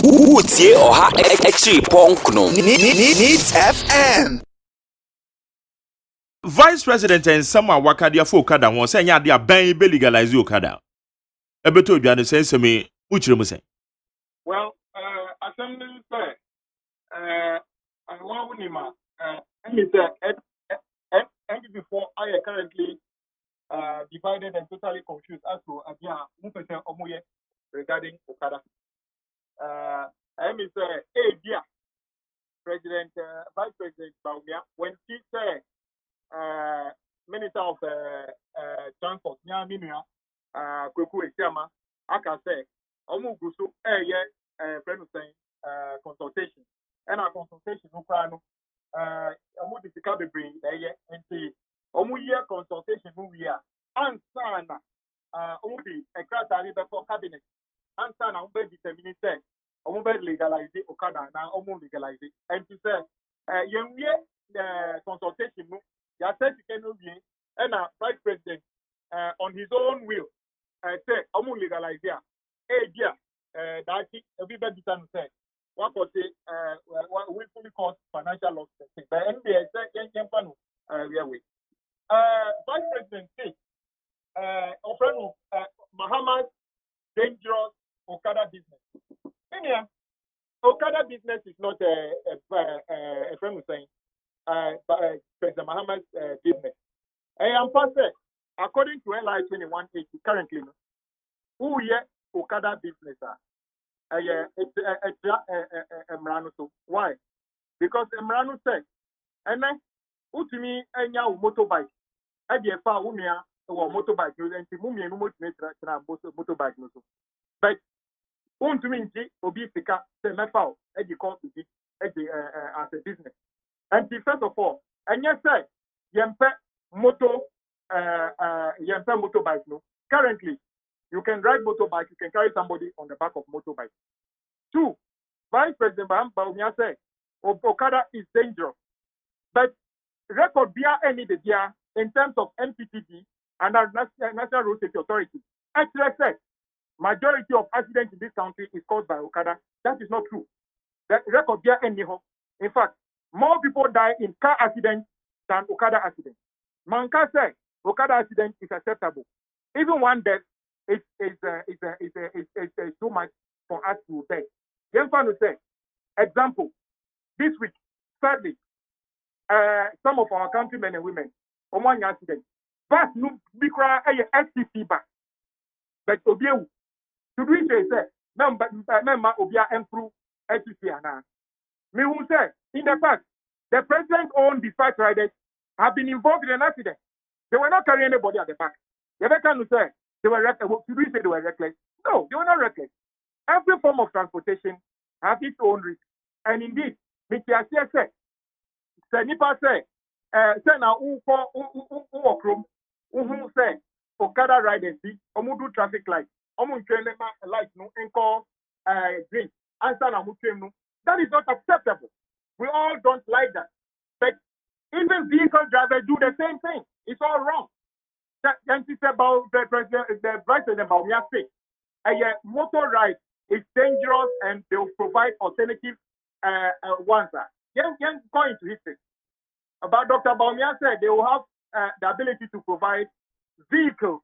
Utie Oha Echi Ponkno Needs FM. Vice President and some Wakadia for Okada won saying ya dia ban be legalize Okada. Ebeto Obiano say me muchire mu say. Well, assembly say I want Unima and before I are currently divided and totally confused as to Abia Mupesa Omoye regarding Okada. I mean say dear President Vice President Baumia when she said Minister of Transport Nyaminia Kweku Esiama aka say omu gusu friend saying consultation and our consultation no plano omu difficult be bring enti omu year consultation no we are answer na omu di ekrata be for cabinet answer na omu be determine say omu be legalize Okada na omu legalize enti say yenwie consultation no ya said no be and Vice President on his own will say omu legalize here dear that everybody can say what was it willfully cause financial loss but NBA said Vice President say Muhammad's dangerous Okada business. Okada business is not a friend saying President Muhammad's business. And according to LI 2180 currently, who yet Okada business Emrano so why? Because Emrano said, and then utimi enya motorbike. Edi efa umia motorbike and mumia no motorbike no so. But untumi nti obi sika se mefa edi call as a business. And first of all, and yes say yempe motorbike no. Currently you can ride motorbike, you can carry somebody on the back of motorbike. 2, Vice President Baumia said, Okada is dangerous. But record beer any the year in terms of NPTD and National Road Safety Authority. Actually said, majority of accidents in this country is caused by Okada. That is not true. The record beer any. In fact, more people die in car accidents than Okada accidents. Manka said, Okada accident is acceptable. Even one death is too much for us to say. Yenfano say, example, this week, sadly, some of our countrymen and women, one accident, but no bikra STC back. But Obiu, to do it, say, member Obia improve STC ana. Me who say, in the past, the president owned the fight riders have been involved in an accident. They were not carrying anybody at the back. The can say they were reckless. Should we say they were reckless? No, they were not reckless. Every form of transportation has its own risk. And indeed, Mr. said, Nipa say now who say Okada riders, who do traffic lights, train lights, no, and call green, answer na no. That is not acceptable. We all don't like that. But even vehicle drivers do the same thing. It's all wrong. That is about the Vice President Baumia say, motor ride is dangerous and they will provide alternative ones. Young go into history. About Dr. Baumia said they will have the ability to provide vehicles.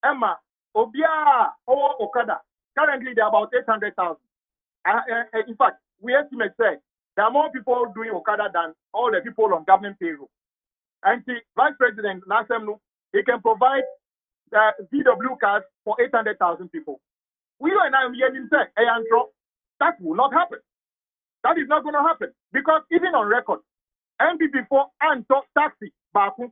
Emma, Obia, or Okada. Currently, there are about 800,000. In fact, we estimate say there are more people doing Okada than all the people on government payroll. And the Vice President Nasemnu, he can provide VW cars for 800,000 people. We and I am hearing say, that will not happen. That is not going to happen. Because even on record, MPP4 and taxi, Baku,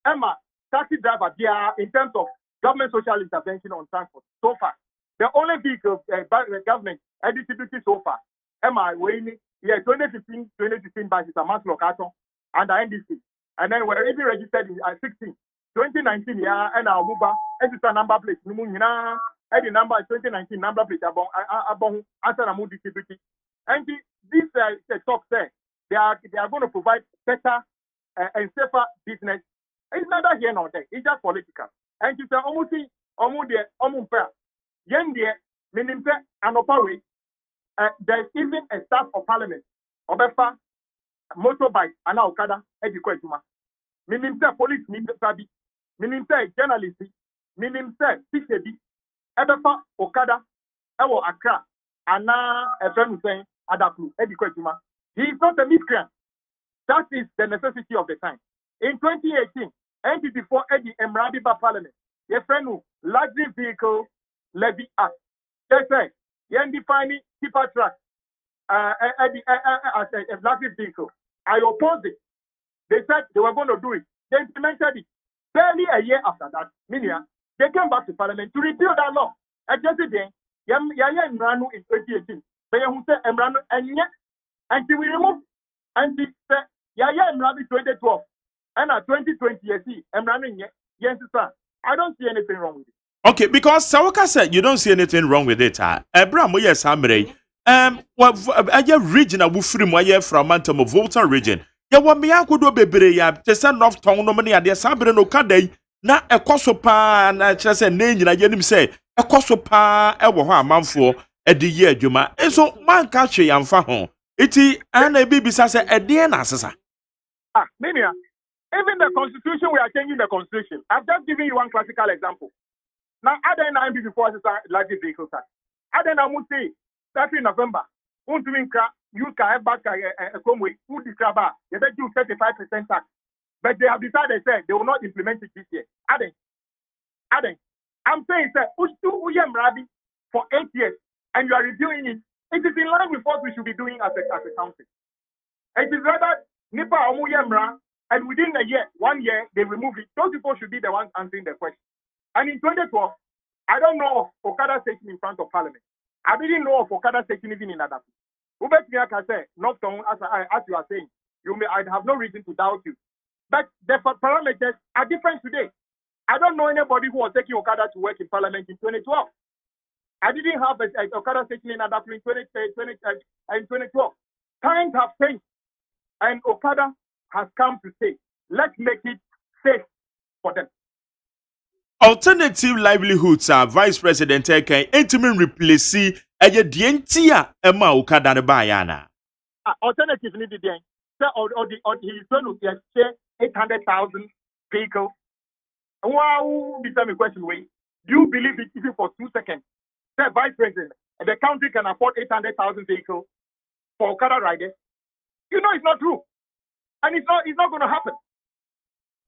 Emma, taxi driver, they are in terms of government social intervention on transport so far. The only vehicle the government distributed so far, Emma, 2015 buses are mass locator and the NDC. And then we're even registered in 16. 2019, yeah, and our Muba, extra number plate, Numuna, and the number 2019 number plate, Abon, Asanamu distributed. And this talk said they are going to provide better and safer business. It's neither here nor there. It's just political. And it's almost Omudia, Omumpa, Yendia, Minimpe, and Opawe, there's even a staff of parliament. Obefa, motorbike, and Okada, Edikojuma. Meaning, police, Sabi, meaning, journalist, meaning, teacher, Ebefa, Okada, Ewo Accra, and now a friend saying, Adaku, Edikojuma. He is not a miscreant. That is the necessity of the time. In 2018, and before Eddie Emradiba Parliament, your friend who luxury vehicle levy act. They say, you defining tipper truck as a luxury vehicle. I opposed it. They said they were going to do it. They implemented it. Barely a year after that, they came back to Parliament to repeal that law. And just again, Yaya Emranu in 2018. They say Emranu and yet until we remove until Yaya Emranu 2012 and 2020 Emranu yes sir. I don't see anything wrong with it. Okay, because Sawaka said you don't see anything wrong with it. Abraham, yes, Amre. Well, region we free moye from Anthem Volta region. Ya wa me akodo bebre ya te se North Town no me ade sabre no kadai na ekoso pa na kire se na nyina yanim se ekoso pa e wo ho amanfo e de ye adwuma. Enso man ka hwe yamfa ho. Iti ana bibisa se e de na asesa. Mania. Even the constitution, we are changing the constitution. I've just given you one classical example. Now, I don't know before this luxury vehicle tax. I don't know say that in November, you can have back a conway, who describe they do 35% tax. But they have decided say they will not implement it this year. I don't. I'm saying that for 8 years and you are reviewing it. It is in line with what we should be doing as a country. It is rather Nipa Omuyemra. And within a year, 1 year, they remove it. Those people should be the ones answering the question. And in 2012, I don't know of Okada station in front of Parliament. I didn't know of Okada station even in Adapu. Ubet Miaka said, not as you are saying, I have no reason to doubt you. But the parameters are different today. I don't know anybody who was taking Okada to work in Parliament in 2012. I didn't have a Okada station in Adapu in 2012. Times have changed. And Okada has come to say, let's make it safe for them. Alternative livelihoods are Vice President Eken intimate replace a dientia Emma Okada ne bayana. Alternative need the den. Or he is going to share 800,000 vehicles. Wow, this time a question way. Do you believe it even for 2 seconds? Say Vice President, the country can afford 800,000 vehicles for Okada riders? You know it's not true. And it's not going to happen.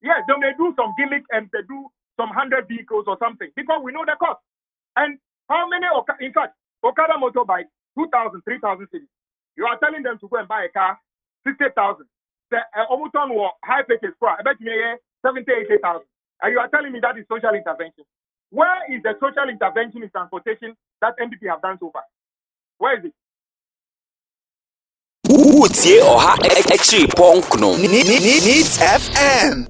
Yes, they may do some gimmick and they do some 100 vehicles or something because we know the cost. And how many, in fact, Okada motorbike, 2,000, 3,000 cities. You are telling them to go and buy a car, 60,000. The Omuton or high package car, I bet you 70, 80,000. And you are telling me that is social intervention. Where is the social intervention in transportation that NDP have done so far? Where is it? Utie Oha Echi Ponkno Needs FM.